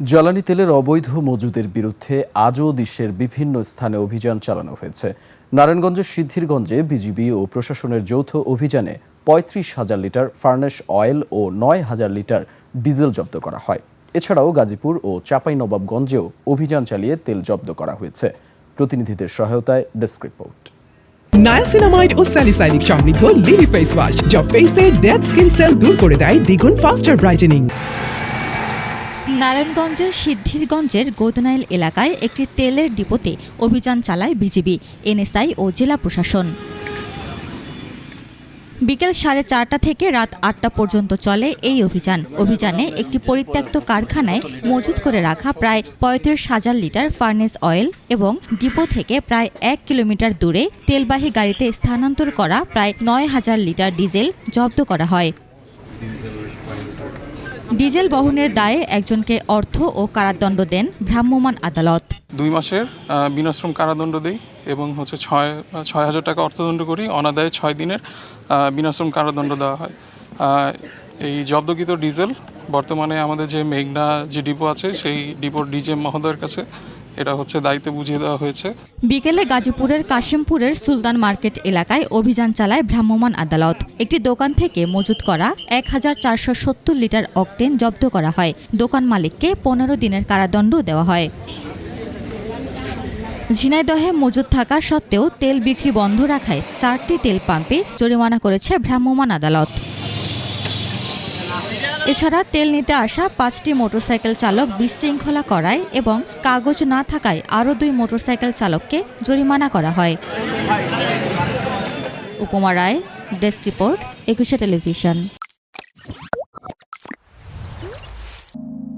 জ্বালানি তেলের অবৈধ মজুদের বিরুদ্ধে আজও দেশের বিভিন্ন স্থানে অভিযান চালানো হয়েছে। নারায়ণগঞ্জের সিদ্ধিরগঞ্জে বিজিবি ও প্রশাসনের যৌথ অভিযানে ৩৫,০০০ লিটার ফার্নেস অয়েল ও ৯,০০০ লিটার ডিজেল জব্দ করা হয়। এছাড়াও গাজীপুর ও চাঁপাইনবাবগঞ্জেও অভিযান চালিয়ে তেল জব্দ করা হয়েছে। প্রতিনিধিদের সহায়তায় ডেস্ক রিপোর্ট। নায়াসিনামাইড ও স্যালিসাইলিক সমৃদ্ধ লিলি ফেস ওয়াশ যা ফেসের ডেড স্কিন সেল দূর করে দেয় দ্বিগুণ ফাস্টার ব্রাইটেনিং। নারায়ণগঞ্জের সিদ্ধিরগঞ্জের গোদনাইল এলাকায় একটি তেলের ডিপোতে অভিযান চালায় বিজিবি, এনএসআই ও জেলা প্রশাসন। বিকেল 4:30 থেকে রাত 8টা পর্যন্ত চলে এই অভিযানে একটি পরিত্যক্ত কারখানায় মজুত করে রাখা প্রায় ৩৫,০০০ লিটার ফার্নেস অয়েল এবং ডিপো থেকে প্রায় 1 কিলোমিটার দূরে তেলবাহী গাড়িতে স্থানান্তর করা প্রায় ৯,০০০ লিটার ডিজেল জব্দ করা হয়। ডিজেল বহনের দায়ে একজনকে অর্থ ও কারাদণ্ড দেন ভ্রাম্যমাণ আদালত। 2 মাসের বিনাশ্রম কারাদণ্ড দেই এবং ৬,০০০ টাকা অর্থদণ্ড করি। অনাদায়ে 6 দিনের বিনাশ্রম কারাদণ্ড দেওয়া হয়। এই জব্দকৃত ডিজেল বর্তমানে আমাদের যে মেঘনা যে ডিপো আছে সেই ডিপোর ডিজেম মহোদয়ের কাছে এটা দায়িত্বে বুঝিয়ে দেওয়া হয়েছে। বিকেলে গাজীপুরের কাশিমপুরের সুলতান মার্কেট এলাকায় অভিযান চালায় ভ্রাম্যমাণ আদালত। একটি দোকান থেকে মজুত করা ১,৪৭০ লিটার অকটেন জব্দ করা হয়। দোকান মালিককে 15 দিনের কারাদণ্ড দেওয়া হয়। ঝিনাইদহে মজুত থাকা সত্ত্বেও তেল বিক্রি বন্ধ রাখায় 4টি তেল পাম্পে জরিমানা করেছে ভ্রাম্যমাণ আদালত। এছাড়া তেল নিতে আসা 5টি মোটরসাইকেল চালক বিশৃঙ্খলা করায় এবং কাগজ না থাকায় আরও 2 মোটরসাইকেল চালককে জরিমানা করা হয়। উপমা রায়, ডেস্ক রিপোর্ট, 21 টেলিভিশন।